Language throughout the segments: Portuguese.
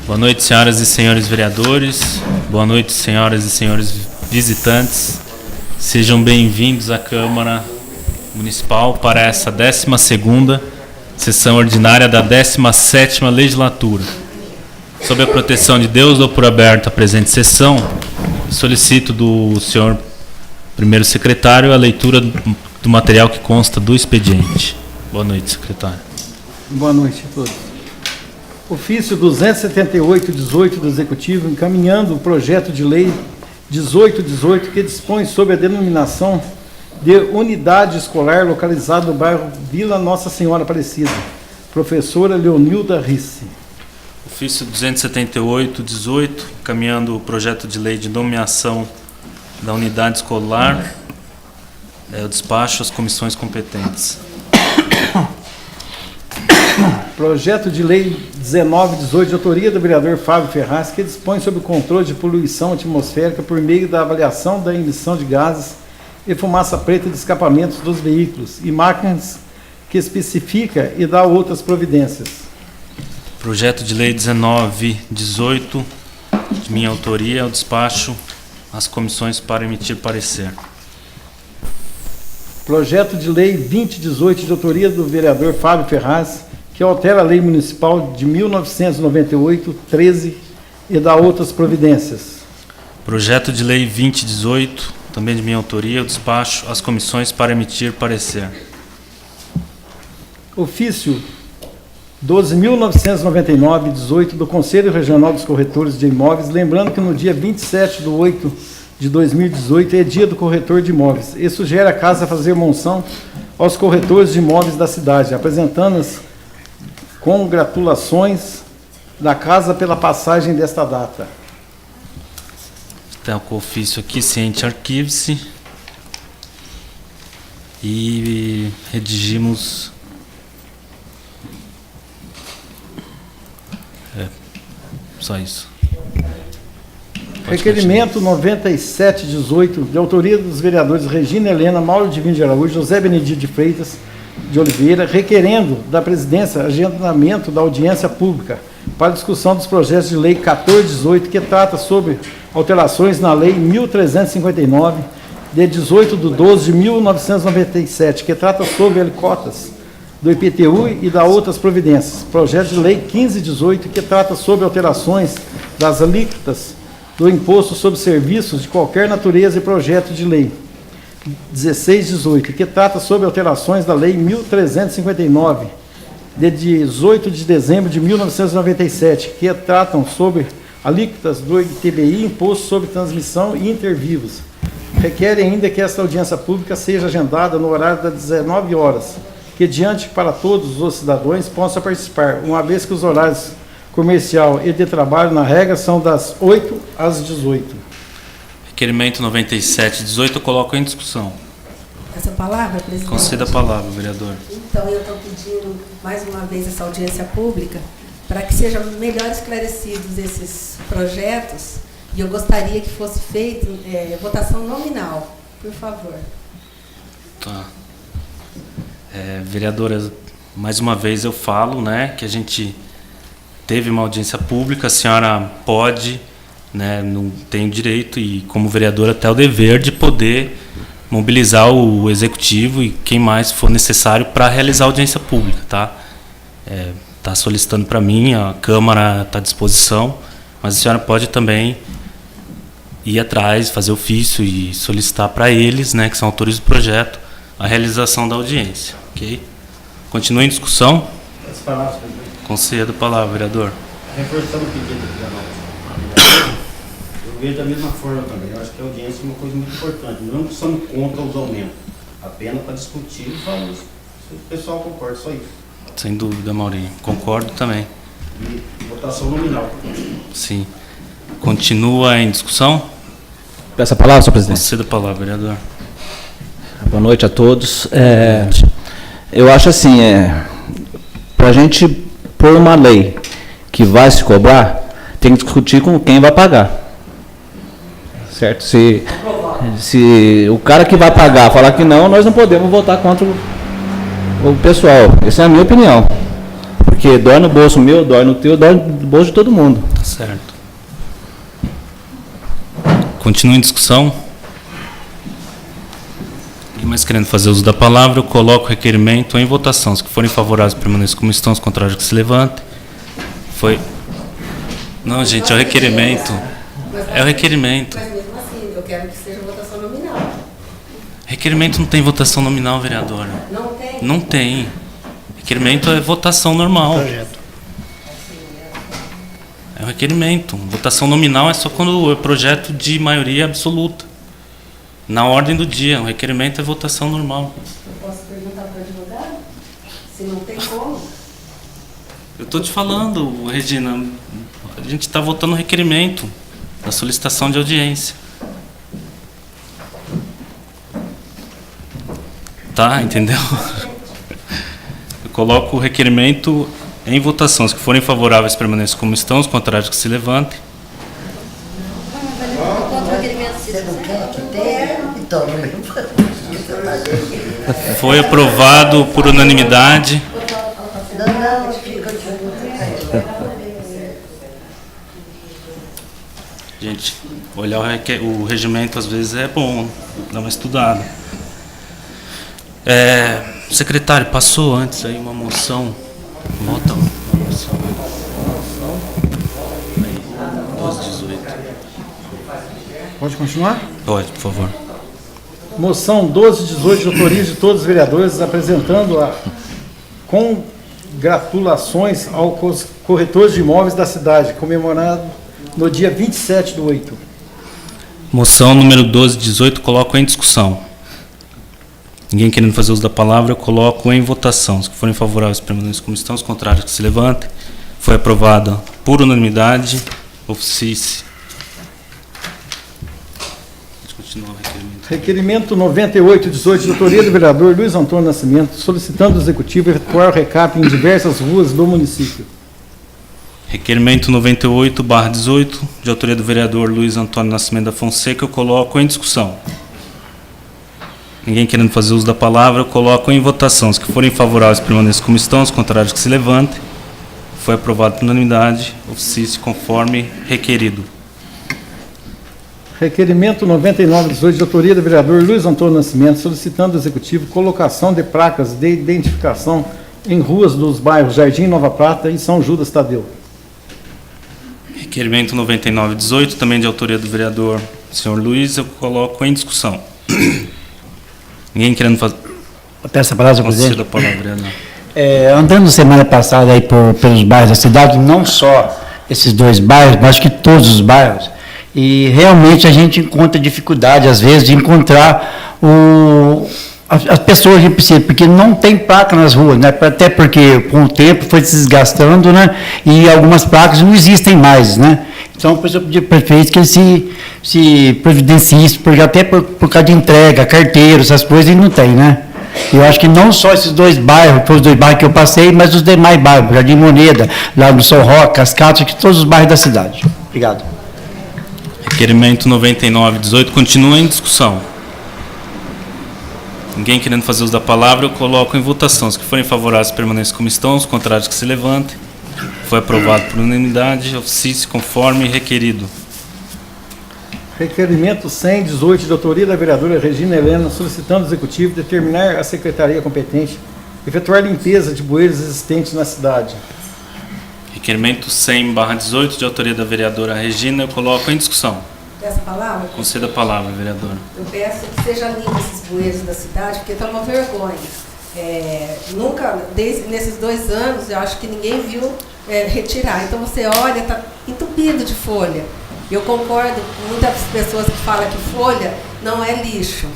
Boa noite, senhoras e senhores vereadores. Boa noite, senhoras e senhores visitantes. Sejam bem-vindos à Câmara Municipal para essa 12ª sessão ordinária da 17ª legislatura. Sob a proteção de Deus, dou por aberta a presente sessão. Solicito do senhor primeiro secretário a leitura do material que consta do expediente. Boa noite, secretário. Boa noite a todos. Ofício 278/18 do Executivo, encaminhando o projeto de lei 1818, que dispõe sobre a denominação de unidade escolar localizada no bairro Vila Nossa Senhora Aparecida. Professora Leonilda Risse. Ofício 278/18, encaminhando o projeto de lei de nomeação da unidade escolar, o despacho às comissões competentes. Projeto de lei 1918, de autoria do vereador Fábio Ferraz, que dispõe sobre o controle de poluição atmosférica por meio da avaliação da emissão de gases e fumaça preta de escapamentos dos veículos e máquinas, que especifica e dá outras providências. Projeto de lei 1918, de minha autoria, o despacho às comissões para emitir parecer. Projeto de lei 2018, de autoria do vereador Fábio Ferraz, que altera a lei municipal de 1998, 13, e dá outras providências. Projeto de lei 2018, também de minha autoria, o despacho às comissões para emitir parecer. Ofício 12.999/18 do Conselho Regional dos Corretores de Imóveis, lembrando que no dia 27/8/2018 é dia do corretor de imóveis, e sugere a Casa fazer menção aos corretores de imóveis da cidade, apresentando-as congratulações da Casa pela passagem desta data. Então, com o ofício aqui, ciente arquive-se e redigimos só isso. Requerimento 97/18, de autoria dos vereadores Regina Helena, Mauro Divino de Araújo, José Benedito de Freitas de Oliveira, requerendo da presidência agendamento da audiência pública para discussão dos projetos de lei 1418, que trata sobre alterações na lei 1359, de 18/12/1997, que trata sobre alicotas do IPTU e da outras providências. Projeto de lei 1518, que trata sobre alterações das alíquotas do imposto sobre serviços de qualquer natureza, e projeto de lei 1618, que trata sobre alterações da lei 1359, de 18 de dezembro de 1997, que tratam sobre alíquotas do ITBI, imposto sobre transmissão e intervivos. Requer ainda que esta audiência pública seja agendada no horário das 19 horas, que diante para todos os cidadãos possam participar, uma vez que os horários comercial e de trabalho, na regra, são das 8 às 18. Requerimento 97/18, eu coloco em discussão. Essa palavra, presidente? Conceda a palavra, vereador. Então, eu estou pedindo mais uma vez essa audiência pública para que sejam melhor esclarecidos esses projetos, e eu gostaria que fosse feita votação nominal, por favor. Tá. Vereadora, mais uma vez eu falo, que a gente teve uma audiência pública, a senhora pode, não tem o direito e, como vereadora, até o dever de poder mobilizar o executivo e quem mais for necessário para realizar a audiência pública, tá? Tá solicitando para mim, a Câmara está à disposição, mas a senhora pode também ir atrás, fazer ofício e solicitar para eles, que são autores do projeto, a realização da audiência, ok? Continua em discussão. As palavras, presidente. Concedo a palavra, vereador. Reforçando o pedido aqui da nossa. Eu vejo da mesma forma também. Eu acho que a audiência é uma coisa muito importante. Não somos contra os aumentos, apenas para discutir os valores. Se o pessoal concorda, só isso. Sem dúvida, Maurinho. Concordo também. E votação nominal. Sim. Continua em discussão? Peço a palavra, senhor presidente. Conceda a palavra, vereador. Boa noite a todos. Eu acho assim, para a gente pôr uma lei que vai se cobrar, tem que discutir com quem vai pagar. Certo? Se o cara que vai pagar falar que não, nós não podemos votar contra o pessoal. Essa é a minha opinião. porque dói no bolso meu, dói no teu, dói no bolso de todo mundo. Tá certo. Continua em discussão. Ninguém mais querendo fazer uso da palavra, eu coloco o requerimento em votação. Os que forem favoráveis permaneçam como estão, os contrários que se levantem. Foi. Não, gente, é o requerimento. É o requerimento. Mas mesmo assim, eu quero que seja votação nominal. Requerimento não tem votação nominal, vereadora. Não tem? Não tem. Requerimento é votação normal. É o requerimento. Votação nominal é só quando é projeto de maioria absoluta. Na ordem do dia. O requerimento é votação normal. Eu posso perguntar para o advogado? Se não tem como? Eu estou te falando, Regina. A gente está votando o requerimento da solicitação de audiência. Tá, entendeu? Eu coloco o requerimento em votação. Os que forem favoráveis permaneçam como estão, os contrários que se levantem. Foi aprovado por unanimidade. Gente, olhar o regimento às vezes é bom, dar uma estudada. Secretário, passou antes aí uma moção. Vota uma moção. Aí, 1218. Pode continuar? Pode, por favor. Moção 1218, de autoria de todos os vereadores, apresentando a congratulações aos corretores de imóveis da cidade, comemorado no dia 27/8. Moção número 1218, coloco em discussão. Ninguém querendo fazer uso da palavra, eu coloco em votação. Os que forem favoráveis permaneçam como estão, os contrários que se levantem. Foi aprovada por unanimidade. Oficice. Pode continuar o requerimento. Requerimento 98/18, de autoria do vereador Luiz Antônio Nascimento, solicitando ao Executivo efetuar o recap em diversas ruas do município. Requerimento 98/18, de autoria do vereador Luiz Antônio Nascimento da Fonseca, eu coloco em discussão. Ninguém querendo fazer uso da palavra, eu coloco em votação. Os que forem favoráveis permaneçam como estão, os contrários que se levantem. Foi aprovado por unanimidade. Oficie conforme requerido. Requerimento 99/18, de autoria do vereador Luiz Antônio Nascimento, solicitando ao Executivo colocação de placas de identificação em ruas dos bairros Jardim Nova Prata e São Judas Tadeu. Requerimento 99/18, também de autoria do vereador senhor Luiz, eu coloco em discussão. Ninguém querendo fazer... Peço a palavra, senhor presidente. Da palavra, vereador. Andando semana passada aí pelos bairros da cidade, não só esses dois bairros, mas acho que todos os bairros, e realmente a gente encontra dificuldade, às vezes, de encontrar as pessoas que precisam, porque não tem placa nas ruas, né? Até porque com o tempo foi se desgastando, né? E algumas placas não existem mais, né? Então, eu pedi ao prefeito que ele se providencie isso, porque até por causa de entrega, carteiro, essas coisas, ele não tem, né? Eu acho que não só esses dois bairros, foi os dois bairros que eu passei, mas os demais bairros, Jardim Moneda, lá no São Roque, Cascato, que todos os bairros da cidade. Obrigado. Requerimento 99/18 continua em discussão. Ninguém querendo fazer uso da palavra, eu coloco em votação. Os que forem favoráveis permaneçam como estão, os contrários que se levantem. Foi aprovado por unanimidade. Oficie conforme requerido. Requerimento 100/18, de autoria da vereadora Regina Helena, solicitando ao Executivo determinar a Secretaria competente efetuar limpeza de bueiros existentes na cidade. Requerimento 100/18, de autoria da vereadora Regina, eu coloco em discussão. Peço a palavra? Conceda a palavra, vereadora. Eu peço que seja limpo esses bueiros da cidade, porque está uma vergonha. Nunca, nesses 2 anos, eu acho que ninguém viu retirar. Então você olha, está entupido de folha. Eu concordo com muitas pessoas que falam que folha não é lixo.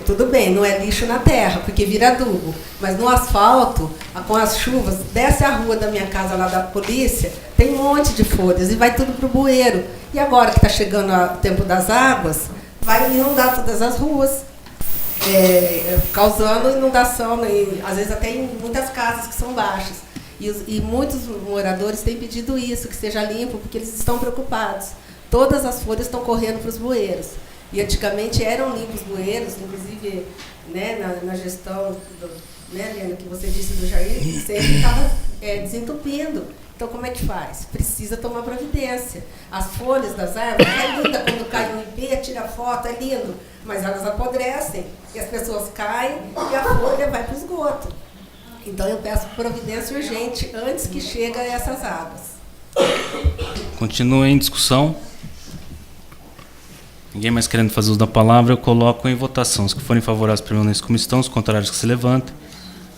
Tudo bem, não é lixo na terra, porque vira adubo. Mas no asfalto, com as chuvas, desce a rua da minha casa lá da polícia, tem um monte de folhas e vai tudo para o bueiro. E agora que está chegando o tempo das águas, vai inundar todas as ruas, causando inundação, e às vezes até em muitas casas que são baixas. E muitos moradores têm pedido isso, que seja limpo, porque eles estão preocupados. Todas as folhas estão correndo para os bueiros. E antigamente eram limpos bueiros, inclusive, né, na gestão, né, Liana, que você disse do Jair, sempre estava desentupindo. Então, como é que faz? Precisa tomar providência. As folhas das árvores, é linda quando cai no IP, tira foto, é lindo, mas elas apodrecem, e as pessoas caem e a folha vai para o esgoto. Então, eu peço providência urgente antes que chegue a essas águas. Continua em discussão. Ninguém mais querendo fazer uso da palavra, eu coloco em votação. Os que forem favoráveis permaneçam como estão, os contrários que se levantem.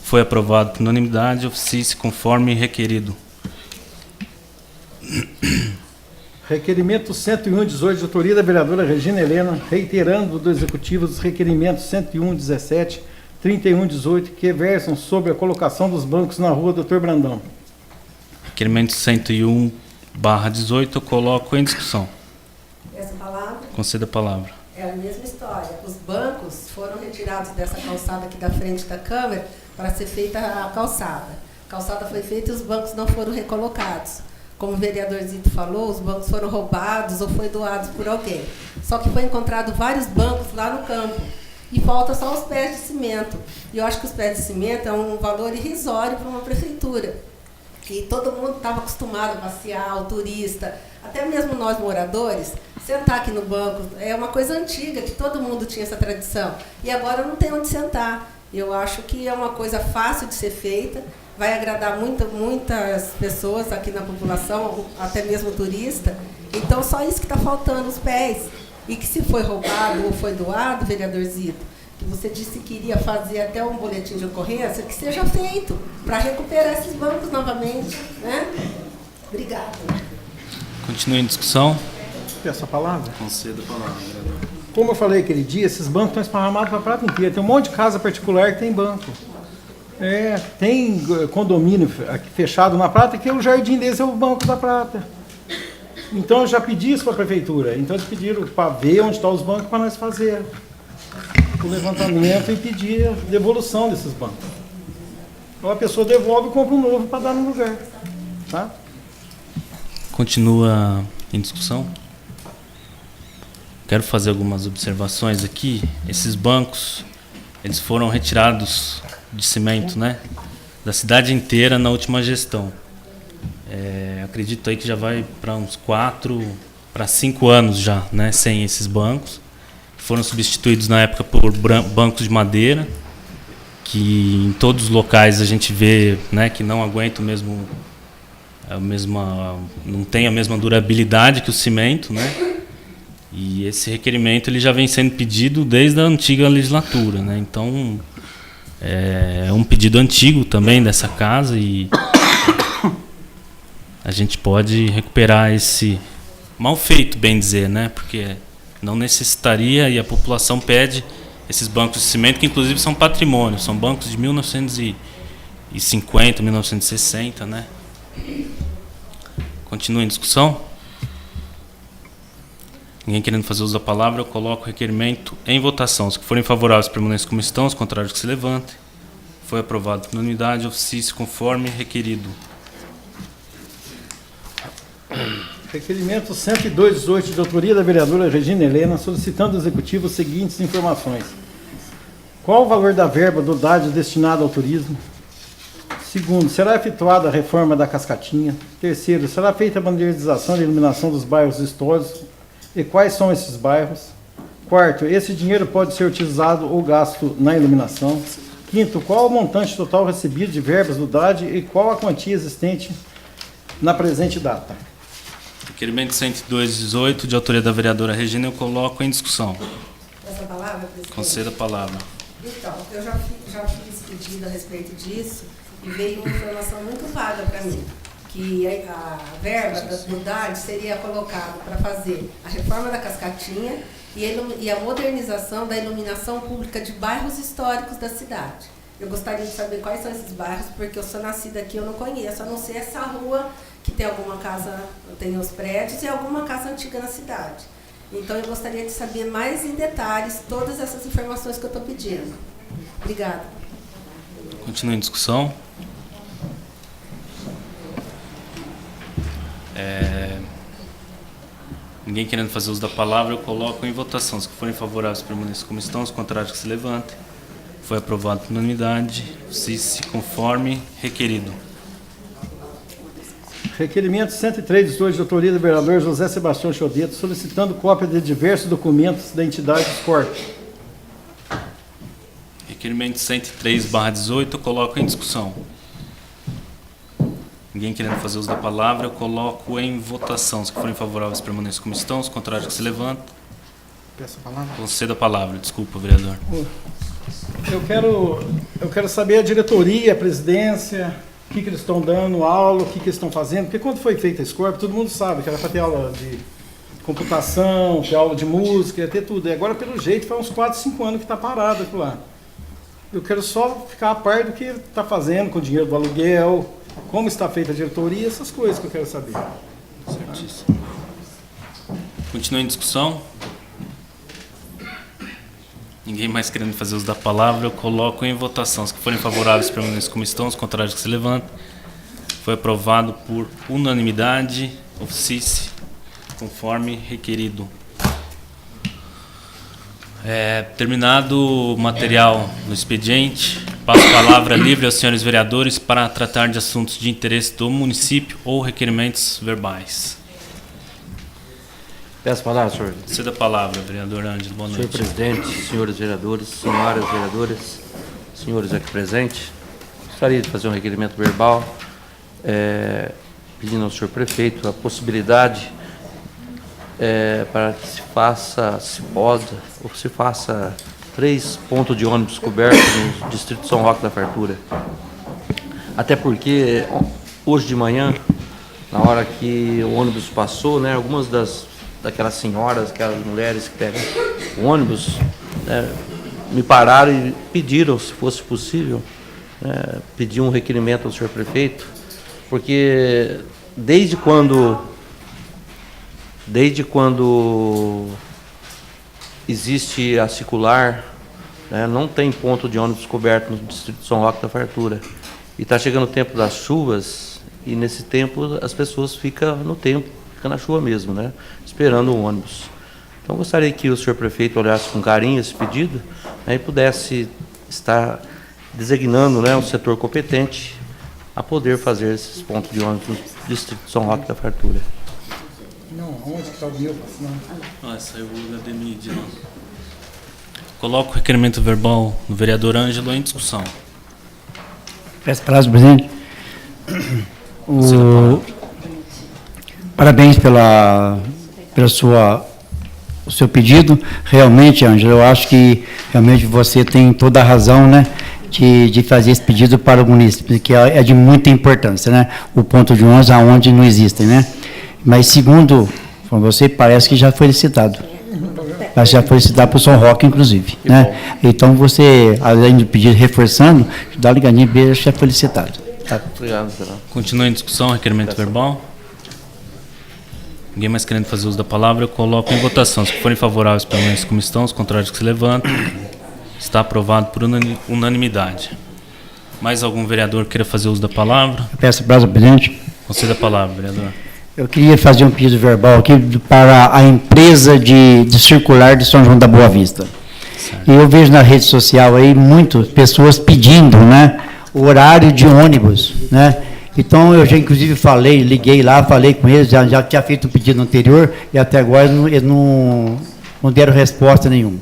Foi aprovado por unanimidade, oficie-se conforme requerido. Requerimento 101/18, de autoria da vereadora Regina Helena, reiterando do Executivo os requerimentos 101/17, 31/18, que versam sobre a colocação dos bancos na rua Dr. Brandão. Requerimento 101/18, eu coloco em discussão. Essa palavra Conceda a palavra. é a mesma história. Os bancos foram retirados dessa calçada aqui da frente da Câmara para ser feita a calçada. A calçada foi feita e os bancos não foram recolocados. Como o vereador Zito falou, os bancos foram roubados ou foi doados por alguém. Só que foi encontrado vários bancos lá no campo. E falta só os pés de cimento. E eu acho que os pés de cimento é um valor irrisório para uma prefeitura. E todo mundo estava acostumado a passear, o turista, até mesmo nós moradores, sentar aqui no banco. É uma coisa antiga, que todo mundo tinha essa tradição. E agora não tem onde sentar. Eu acho que é uma coisa fácil de ser feita. Vai agradar muitas pessoas aqui na população, até mesmo turista. Então, só isso que está faltando, os pés. E que se foi roubado ou foi doado, vereador Zito, que você disse que iria fazer até um boletim de ocorrência, que seja feito para recuperar esses bancos novamente. Né? Obrigada. Continua em discussão. Peço a palavra. Conceda a palavra, vereador. Como eu falei aquele dia, esses bancos estão esparramados para a Prata inteira. Tem um monte de casa particular que tem banco. Tem condomínio aqui fechado na Prata, que é o jardim deles, é o Banco da Prata. Então eu já pedi isso para a prefeitura. Então eles pediram para ver onde estão os bancos para nós fazer o levantamento e pedir a devolução desses bancos. Então a pessoa devolve e compra um novo para dar no lugar. Tá? Continua em discussão. Quero fazer algumas observações aqui. Esses bancos, eles foram retirados de cimento, né, da cidade inteira na última gestão. Acredito aí que já vai para uns 4 para 5 anos já, né, sem esses bancos. Foram substituídos na época por bancos de madeira, que em todos os locais a gente vê, né, que não aguentam mesmo não tem a mesma durabilidade que o cimento, né? E esse requerimento ele já vem sendo pedido desde a antiga legislatura, né? Então é um pedido antigo também dessa casa e a gente pode recuperar esse mal feito, bem dizer, né? Porque não necessitaria e a população pede esses bancos de cimento, que inclusive são patrimônio, são bancos de 1950, 1960, né? Continua em discussão? Ninguém querendo fazer uso da palavra, eu coloco o requerimento em votação. Os que forem favoráveis permaneçam como estão, os contrários que se levantem. Foi aprovado por unanimidade, oficie-se conforme requerido. Requerimento 102/18, de autoria da vereadora Regina Helena, solicitando ao Executivo as seguintes informações. Qual o valor da verba do DAD destinada ao turismo? Segundo, será efetuada a reforma da Cascatinha? Terceiro, será feita a modernização e iluminação dos bairros históricos? E quais são esses bairros? Quarto, esse dinheiro pode ser utilizado ou gasto na iluminação? Quinto, qual o montante total recebido de verbas do DAD e qual a quantia existente na presente data? Requerimento 102/18, de autoria da vereadora Regina, eu coloco em discussão. Essa palavra, presidente? Conceda a palavra. Então, eu já fiz pedido a respeito disso e veio uma informação muito vaga para mim, que a verba do DAD seria colocada para fazer a reforma da Cascatinha e a modernização da iluminação pública de bairros históricos da cidade. Eu gostaria de saber quais são esses bairros, porque eu sou nascida aqui, eu não conheço, a não ser essa rua que tem alguma casa, tem os prédios e alguma casa antiga na cidade. Então eu gostaria de saber mais em detalhes todas essas informações que eu estou pedindo. Obrigada. Continua em discussão. Ninguém querendo fazer uso da palavra, eu coloco em votação. Os que forem favoráveis permaneçam como estão, os contrários que se levantem. Foi aprovado por unanimidade. Se conforme requerido. Requerimento 103/18, de autoria do vereador José Sebastião Chodeto, solicitando cópia de diversos documentos da entidade Scorp. Requerimento 103/18, eu coloco em discussão. Ninguém querendo fazer uso da palavra, eu coloco em votação. Se forem favoráveis, permaneçam como estão. Os contrários, que se levantem. Peço a palavra. Concedo a palavra. Desculpa, vereador. Eu quero saber a diretoria, a presidência, o que eles estão dando aula, o que eles estão fazendo. Porque quando foi feita a Scorp, todo mundo sabe que era para ter aula de computação, ter aula de música, ter tudo. E agora, pelo jeito, faz uns 4, 5 anos que está parado aquilo lá. Eu quero só ficar a par do que está fazendo com o dinheiro do aluguel, como está feita a diretoria, essas coisas que eu quero saber. Certíssimo. Continua em discussão. Ninguém mais querendo fazer uso da palavra, eu coloco em votação. Se forem favoráveis, permaneçam como estão. Os contrários, que se levantem. Foi aprovado por unanimidade, ofício, conforme requerido. Terminado o material no expediente, passo a palavra livre aos senhores vereadores para tratar de assuntos de interesse do município ou requerimentos verbais. Peço a palavra, senhor. Cedo a palavra, vereador Ângelo. Boa noite. Senhor presidente, senhores vereadores, senhoras vereadoras, senhores aqui presentes, gostaria de fazer um requerimento verbal pedindo ao senhor prefeito a possibilidade para que se faça 3 pontos de ônibus cobertos no distrito de São Roque da Fartura. Até porque hoje de manhã, na hora que o ônibus passou, né, algumas daquelas senhoras, aquelas mulheres que pegam o ônibus, me pararam e pediram, se fosse possível, pedir um requerimento ao senhor prefeito, porque desde quando existe a circular, não tem ponto de ônibus coberto no distrito de São Roque da Fartura. E está chegando o tempo das chuvas, e nesse tempo as pessoas ficam na chuva mesmo, né, esperando o ônibus. Então gostaria que o senhor prefeito olhasse com carinho esse pedido, e pudesse estar designando, o setor competente a poder fazer esses pontos de ônibus no distrito de São Roque da Fartura. Não, onde que está o meu? Saiu o HDMI de lá. Coloco o requerimento verbal do vereador Ângelo em discussão. Peço a palavra, presidente. Parabéns o seu pedido. Realmente, Ângelo, eu acho que realmente você tem toda a razão, de fazer esse pedido para o município, que é de muita importância, o ponto de ônibus aonde não existem, Mas segundo você, parece que já foi licitado. Já foi licitado para o São Roque, inclusive, Então você, além de pedir reforçando, dá uma ligadinha e já foi licitado. Obrigado, senhor. Continua em discussão, requerimento verbal. Ninguém mais querendo fazer uso da palavra, eu coloco em votação. Se forem favoráveis, permaneçam como estão. Os contrários, que se levantem. Está aprovado por unanimidade. Mais algum vereador queira fazer uso da palavra? Eu peço a palavra, presidente. Conceda a palavra, vereador. Eu queria fazer um pedido verbal aqui para a empresa de circular de São João da Boa Vista. Certo. E eu vejo na rede social aí muitas pessoas pedindo, o horário de ônibus, Então eu já inclusive liguei lá, falei com eles, já tinha feito um pedido anterior e até agora eles não deram resposta nenhuma.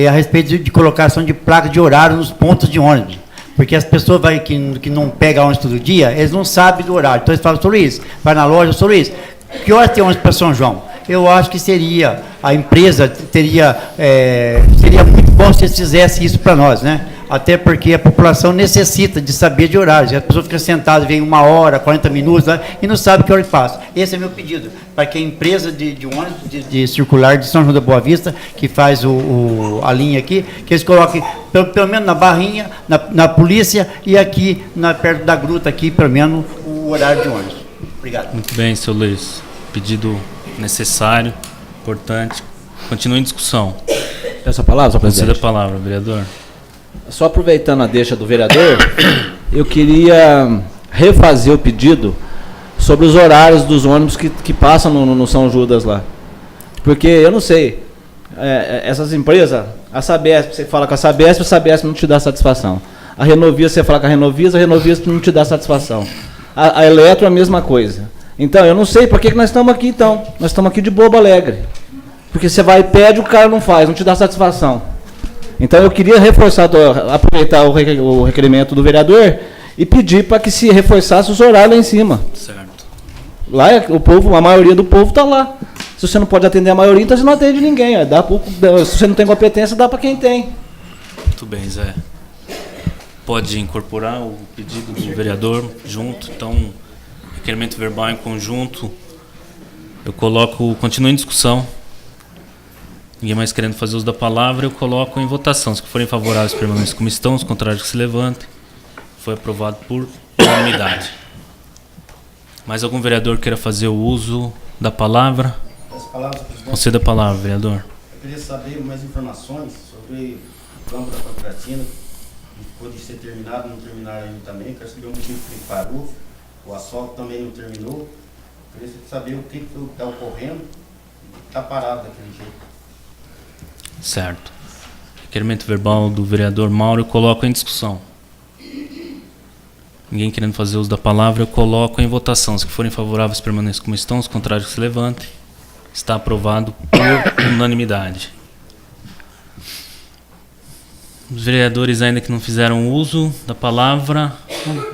A respeito de colocação de placa de horário nos pontos de ônibus. Porque as pessoas que não pegam ônibus todo dia, eles não sabem do horário. Então eles falam, Sr. Luiz, vai na loja, Sr. Luiz, que hora tem ônibus para São João? Eu acho que a empresa seria muito bom se eles fizessem isso para nós, Até porque a população necessita de saber de horários. A pessoa fica sentada, vem 1 hora, 40 minutos, e não sabe que hora que passa. Esse é meu pedido, para que a empresa de ônibus de circular de São João da Boa Vista, que faz a linha aqui, que eles coloquem, pelo menos na barrinha, na polícia, e aqui, perto da gruta, aqui, pelo menos, o horário de ônibus. Obrigado. Muito bem, Sr. Luiz. Pedido necessário, importante. Continua em discussão. Peço a palavra, senhor presidente. Conceda a palavra, vereador. Só aproveitando a deixa do vereador, eu queria refazer o pedido sobre os horários dos ônibus que passam no São Judas lá. Porque eu não sei, essas empresas, a Sabesp, você fala com a Sabesp não te dá satisfação. A Renovias, você fala com a Renovias não te dá satisfação. A Eletro, a mesma coisa. Então, eu não sei para que nós estamos aqui, então. Nós estamos aqui de bobo alegre. Porque você vai e pede, o cara não faz, não te dá satisfação. Então, eu queria reforçar, aproveitar o requerimento do vereador e pedir para que se reforçasse os horários lá em cima. Certo. Lá, o povo, a maioria do povo está lá. Se você não pode atender a maioria, então você não atende ninguém. Se você não tem competência, dá para quem tem. Muito bem, Zé. Pode incorporar o pedido do vereador junto. Então, requerimento verbal em conjunto. Eu coloco, continua em discussão. Ninguém mais querendo fazer uso da palavra, eu coloco em votação. Os que forem favoráveis permaneçam como estão, os contrários que se levantem. Foi aprovado por unanimidade. Mais algum vereador queira fazer o uso da palavra? As palavras, presidente. Conceda a palavra, vereador. Eu queria saber mais informações sobre o campo da Pacratina, que ficou de ser terminado, não terminaram ainda também. Eu quero saber o motivo que parou, o asfalto também não terminou. Eu queria saber o que está ocorrendo e está parado daquele jeito. Certo. Requerimento verbal do vereador Mauro, eu coloco em discussão. Ninguém querendo fazer uso da palavra, eu coloco em votação. Os que forem favoráveis permaneçam como estão, os contrários que se levantem. Está aprovado por unanimidade. Os vereadores ainda que não fizeram uso da palavra,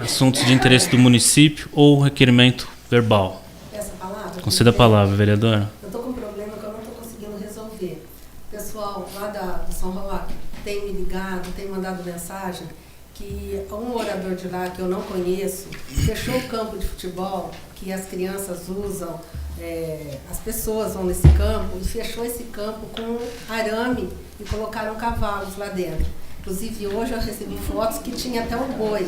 assuntos de interesse do município ou requerimento verbal. Essa palavra? Conceda a palavra, vereadora. Eu estou com um problema que eu não estou conseguindo resolver. O pessoal lá do São Roque tem me ligado, tem mandado mensagem que um morador de lá, que eu não conheço, fechou o campo de futebol, que as crianças usam, as pessoas vão nesse campo, e fechou esse campo com arame e colocaram cavalos lá dentro. Inclusive, hoje eu recebi fotos que tinha até um boi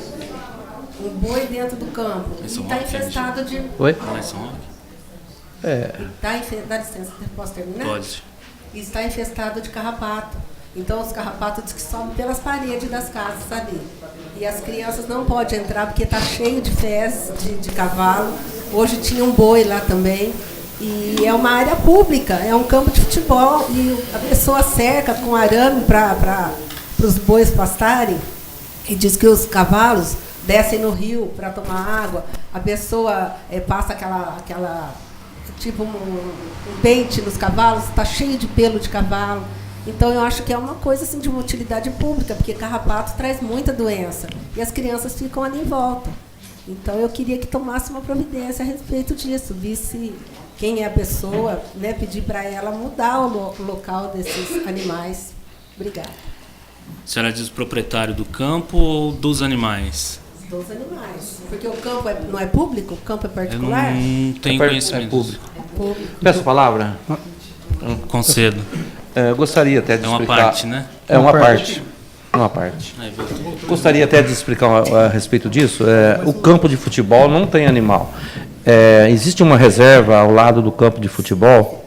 dentro do campo. E está infestado de... Oi? Não é São Roque? Dá licença, posso terminar? Pode. E está infestado de carrapato. Então, os carrapatos diz que sobem pelas paredes das casas ali. E as crianças não podem entrar porque está cheio de fezes de cavalo. Hoje tinha um boi lá também. E é uma área pública, é um campo de futebol. E a pessoa cerca com arame para os bois pastarem. E diz que os cavalos descem no rio para tomar água. A pessoa passa aquela tipo um pente nos cavalos, está cheio de pelo de cavalo. Então, eu acho que é uma coisa assim, de uma utilidade pública, porque carrapato traz muita doença e as crianças ficam ali em volta. Então, eu queria que tomasse uma providência a respeito disso, visse quem é a pessoa, né, pedir para ela mudar o local desses animais. Obrigada. A senhora diz o proprietário do campo ou dos animais? Dos animais. Porque o campo não é público? O campo é particular? Eu não tenho conhecimento. É público. É público. Peço a palavra. Concedo. Eu gostaria até de É uma explicar... parte, né? É uma parte. Uma parte. Gostaria até de explicar a respeito disso. O campo de futebol não tem animal. Existe uma reserva ao lado do campo de futebol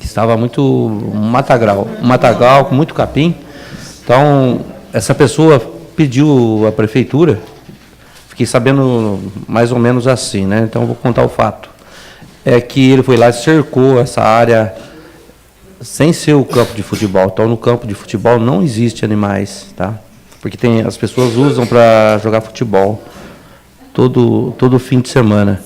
que estava muito matagal com muito capim. Então, essa pessoa pediu à prefeitura, fiquei sabendo mais ou menos assim, né? Então, vou contar o fato. É que ele foi lá e cercou essa área sem ser o campo de futebol. Então, no campo de futebol não existe animais, tá? Porque as pessoas usam para jogar futebol todo fim de semana.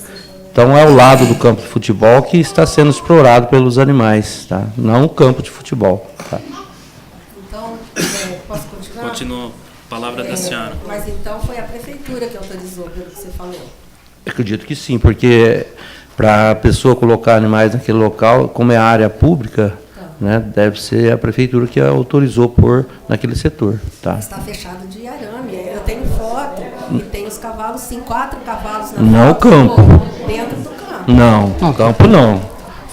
Então, é ao lado do campo de futebol que está sendo explorado pelos animais, tá? Não o campo de futebol, tá? Então, posso continuar? Continua. Palavra da senhora. Mas então foi a prefeitura que autorizou, pelo que você falou. Acredito que sim, porque para a pessoa colocar animais naquele local, como é área pública, né, deve ser a prefeitura que autorizou pôr naquele setor. Tá? Está fechado de arame. Eu tenho foto e tem os cavalos, sim, 4 cavalos na Não foto, o campo. dentro do campo. Não, campo não.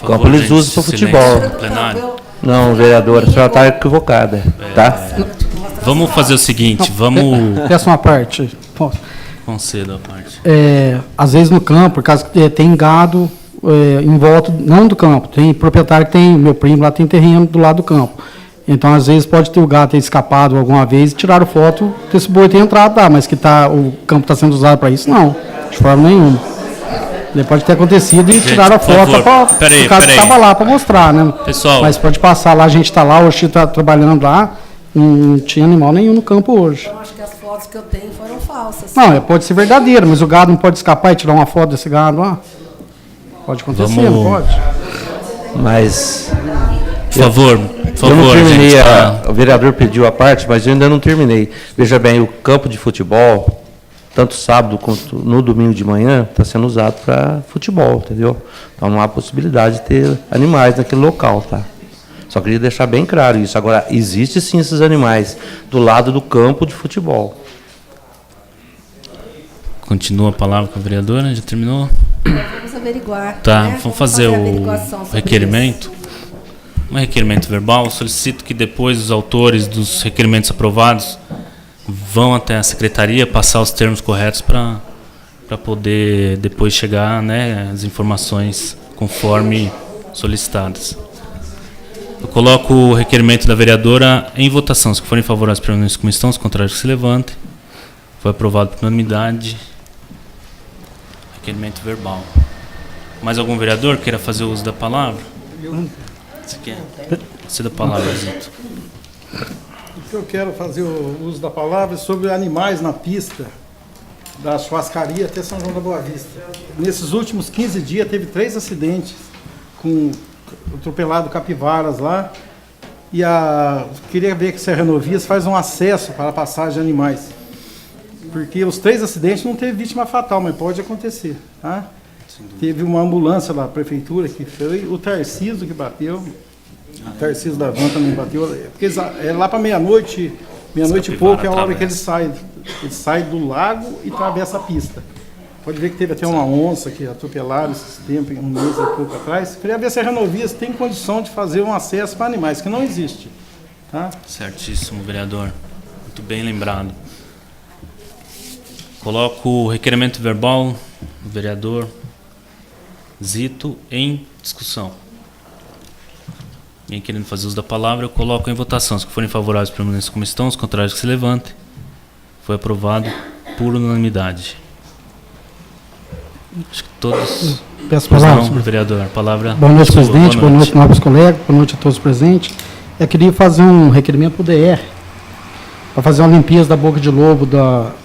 Por Campo favor, eles gente, usam para silêncio. futebol. Dentro do Plenário. campo, Não, vereadora, a senhora está equivocada. Tá? Vamos fazer o seguinte, vamos... Peço uma parte. Posso? Conceda a parte. Às vezes no campo, por causa que tem gado em volta, não do campo, tem proprietário que tem, meu primo lá tem terreno do lado do campo. Então, às vezes, pode ter o gado ter escapado alguma vez e tiraram foto desse boi ter entrado lá, mas que o campo está sendo usado para isso, não, de forma nenhuma. Ele pode ter acontecido e tiraram a por foto favor. para o caso que estava lá para mostrar, né? Pessoal. Mas pode passar lá, a gente está lá, hoje está trabalhando lá, não tinha animal nenhum no campo hoje. Eu acho que as fotos que eu tenho foram falsas. Não, pode ser verdadeiro, mas o gado não pode escapar e tirar uma foto desse gado lá? Pode acontecer, Vamos- não pode? Mas Por favor, eu não terminei, gente, tá? o vereador pediu a parte, mas eu ainda não terminei. Veja bem, o campo de futebol, tanto sábado quanto no domingo de manhã, está sendo usado para futebol, entendeu? Então não há possibilidade de ter animais naquele local, tá? Só queria deixar bem claro isso. Agora, existe sim esses animais do lado do campo de futebol. Continua a palavra com a vereadora, já terminou? Vamos averiguar. Tá, né? vamos fazer a o averiguação sobre requerimento. Um requerimento verbal. Solicito que depois os autores dos requerimentos aprovados vão até a secretaria passar os termos corretos para poder depois chegar, né, as informações conforme solicitadas. Eu coloco o requerimento da vereadora em votação. Se forem favoráveis, permaneçam como estão. Os contrários, que se levantem. Foi aprovado por unanimidade. Requerimento verbal. Mais algum vereador queira fazer uso da palavra? Você quer? Você da palavra, Zito. O que eu quero fazer o uso da palavra é sobre animais na pista da churrascaria até São João da Boa Vista. Nesses últimos 15 dias teve 3 acidentes com atropelado capivaras lá. E queria ver que se a Renovias faz um acesso para a passagem de animais. Porque os 3 acidentes não teve vítima fatal, mas pode acontecer, tá? Teve uma ambulância lá, a prefeitura que foi, o Tarcísio que bateu, o Tarcísio da Van também bateu, porque é lá para meia-noite e pouco é a hora que ele sai do lago e atravessa a pista. Pode ver que teve até uma onça que atropelaram esses tempos, um mês e pouco atrás. Queria ver se a Renovias tem condição de fazer um acesso para animais, que não existe, tá? Certíssimo, vereador. Muito bem lembrado. Coloco o requerimento verbal do vereador Zito em discussão. Ninguém querendo fazer uso da palavra, eu coloco em votação. Se forem favoráveis, permaneçam como estão. Os contrários, que se levantem. Foi aprovado por unanimidade. Acho que todos... Peço Pois palavras. não, vereador. A palavra... Boa noite, Desculpa, presidente. Boa noite, novos colegas. Boa noite a todos presentes. Eu queria fazer um requerimento para o DR, para fazer uma limpeza da boca de lobo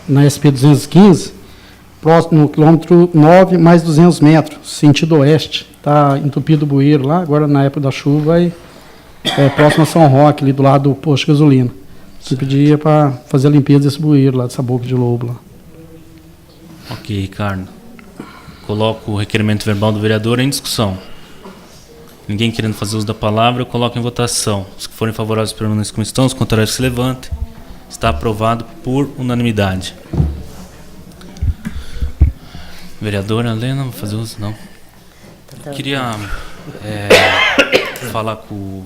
na SP-215, próximo no quilômetro 9, mais 200 metros, sentido oeste. Está entupido o bueiro lá, agora na época da chuva, próximo a São Roque, ali do lado do posto de gasolina. Você pedia para fazer a limpeza desse bueiro lá, dessa boca de lobo lá. Ok, Ricardo. Coloco o requerimento verbal do vereador em discussão. Ninguém querendo fazer uso da palavra, eu coloco em votação. Os que forem favoráveis, permaneçam como estão. Os contrários, que se levantem. Está aprovado por unanimidade. Vereadora Helena, vai fazer uso? Não. Eu queria falar com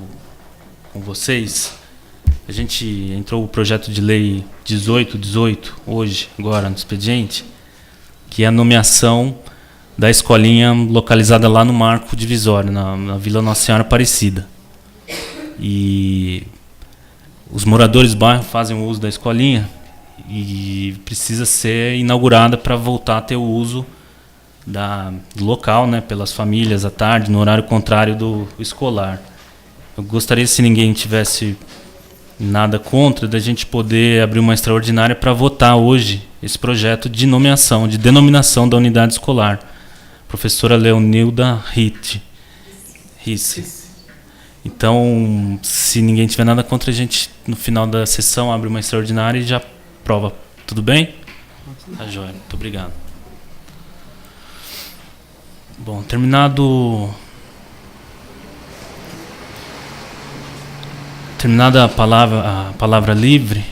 vocês. A gente entrou o projeto de lei 1818 hoje, agora no expediente, que é a nomeação da escolinha localizada lá no Marco Divisório, na Vila Nossa Senhora Aparecida. E os moradores do bairro fazem o uso da escolinha e precisa ser inaugurada para voltar a ter o uso do local, né, pelas famílias à tarde, no horário contrário do escolar. Eu gostaria, se ninguém tivesse nada contra, da gente poder abrir uma extraordinária para votar hoje esse projeto de nomeação, de denominação da unidade escolar. Professora Leonilda Risse. Então, se ninguém tiver nada contra, a gente, no final da sessão, abre uma extraordinária e já prova. Tudo bem? Tá joia. Muito obrigado. Bom, terminada a palavra livre,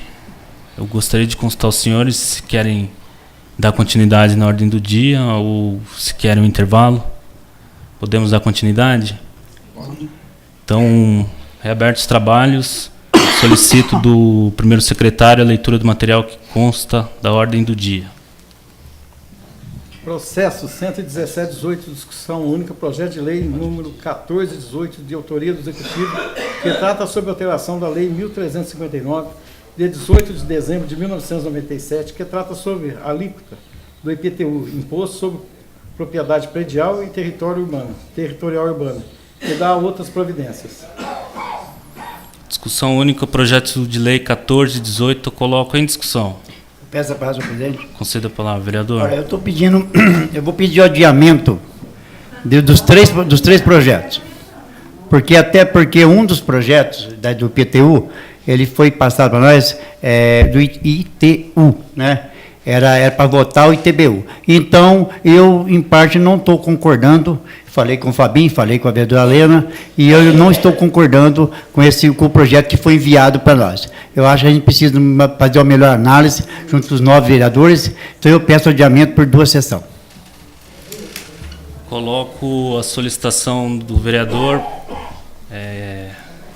eu gostaria de consultar os senhores se querem dar continuidade na ordem do dia ou se querem um intervalo. Podemos dar continuidade? Então, reabertos os trabalhos, solicito do primeiro secretário a leitura do material que consta da ordem do dia. Processo 117/18, discussão única, projeto de lei número 14/18, de autoria do Executivo, que trata sobre alteração da Lei 1359, de 18 de dezembro de 1997, que trata sobre a alíquota do IPTU, Imposto sobre Propriedade Predial e Territorial Urbano, que dá outras providências. Discussão única, projeto de lei 14/18, eu coloco em discussão. Peço a palavra, senhor presidente. Conceda a palavra, vereador. Olha, eu vou pedir o adiamento dos três projetos. Até porque um dos projetos do IPTU, ele foi passado para nós do ITU, né? Era para votar o ITBU. Então, eu, em parte, não estou concordando. Falei com o Fabinho, falei com a vereadora Lena, e eu não estou concordando com o projeto que foi enviado para nós. Eu acho que a gente precisa fazer uma melhor análise junto dos 9 vereadores, então eu peço adiamento por 2 sessões. Coloco a solicitação do vereador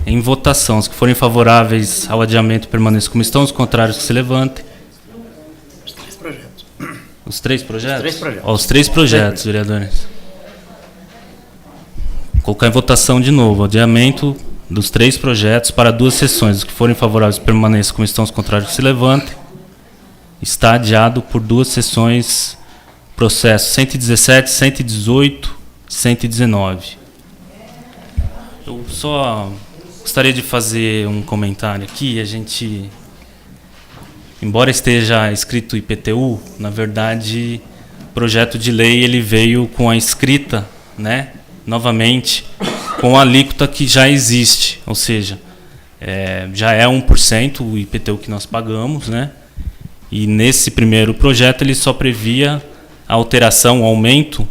em votação. Os que forem favoráveis ao adiamento permaneçam como estão, os contrários que se levantem. Os 3 projetos? Os 3 projetos. Os 3 projetos, vereadores. Colocar em votação de novo, adiamento dos 3 projetos para 2 sessões. Os que forem favoráveis permaneçam como estão, os contrários que se levantem. Está adiado por 2 sessões, processo 117, 118, 119. Eu só gostaria de fazer um comentário aqui. A gente, embora esteja escrito IPTU, na verdade, o projeto de lei ele veio com a escrita, né, novamente, com a alíquota que já existe, ou seja, já é 1% o IPTU que nós pagamos, né, e nesse primeiro projeto ele só previa a alteração, o aumento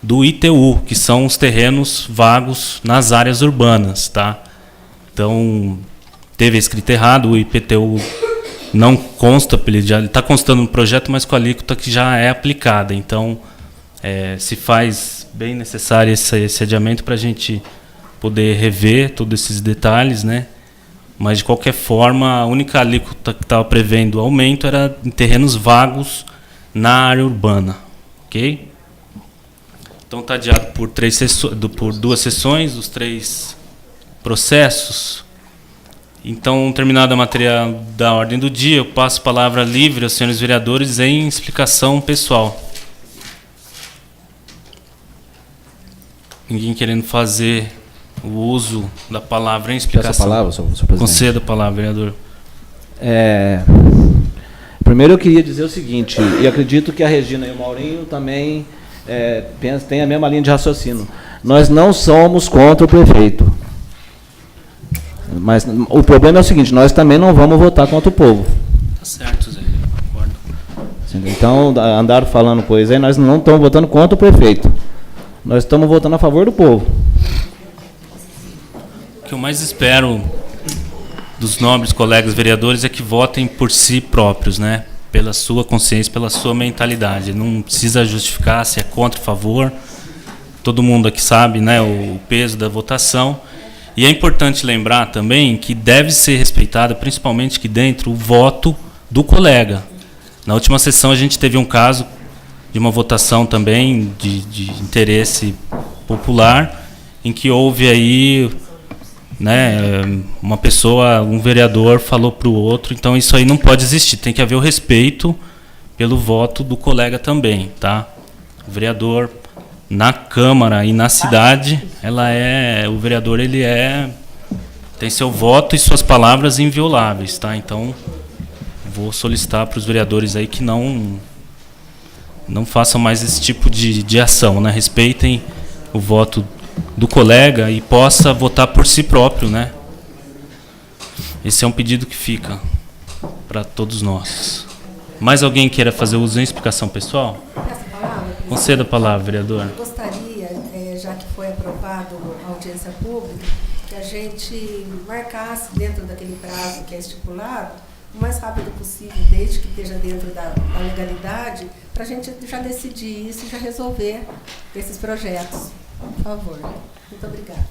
do ITU, que são os terrenos vagos nas áreas urbanas, tá? Então, teve a escrita errada, o IPTU não consta, ele já está constando no projeto, mas com a alíquota que já é aplicada. Então, se faz bem necessário esse adiamento para a gente poder rever todos esses detalhes, né? Mas, de qualquer forma, a única alíquota que estava prevendo o aumento era em terrenos vagos na área urbana, ok? Então, está adiado por 2 sessões, os 3 processos. Então, terminada a matéria da ordem do dia, eu passo a palavra livre aos senhores vereadores em explicação pessoal. Ninguém querendo fazer o uso da palavra em explicação. Peço a palavra, senhor presidente. Conceda a palavra, vereador. Primeiro eu queria dizer o seguinte, e acredito que a Regina e o Maurinho também têm a mesma linha de raciocínio. Nós não somos contra o prefeito. Mas o problema é o seguinte, nós também não vamos votar contra o povo. Tá certo, Zé. Concordo. Então, andaram falando coisa aí, nós não estamos votando contra o prefeito. Nós estamos votando a favor do povo. O que eu mais espero dos nobres colegas vereadores é que votem por si próprios, né? Pela sua consciência, pela sua mentalidade. Não precisa justificar se é contra ou a favor. Todo mundo aqui sabe, né, o peso da votação. E é importante lembrar também que deve ser respeitado, principalmente aqui dentro, o voto do colega. Na última sessão a gente teve um caso de uma votação também de interesse popular, em que houve aí, né, uma pessoa, um vereador falou para o outro, então isso aí não pode existir, tem que haver o respeito pelo voto do colega também, tá? O vereador na Câmara e na cidade, o vereador ele tem seu voto e suas palavras invioláveis, tá? Então, vou solicitar para os vereadores aí que não façam mais esse tipo de ação, né? Respeitem o voto do colega e possa votar por si próprio, né? Esse é um pedido que fica para todos nós. Mais alguém queira fazer uso em explicação pessoal? Conceda a palavra, vereador. Eu gostaria, já que foi aprovado a audiência pública, que a gente marcasse dentro daquele prazo que é estipulado, o mais rápido possível, desde que esteja dentro da legalidade, para a gente já decidir isso e já resolver esses projetos. Por favor. Muito obrigada.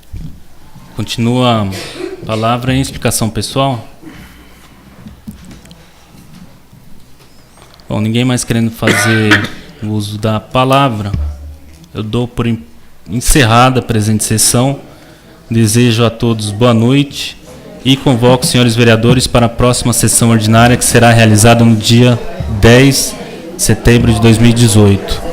Continua a palavra em explicação pessoal. Bom, ninguém mais querendo fazer o uso da palavra, eu dou por encerrada a presente sessão. Desejo a todos boa noite e convoco os senhores vereadores para a próxima sessão ordinária, que será realizada no dia 10 de setembro de 2018.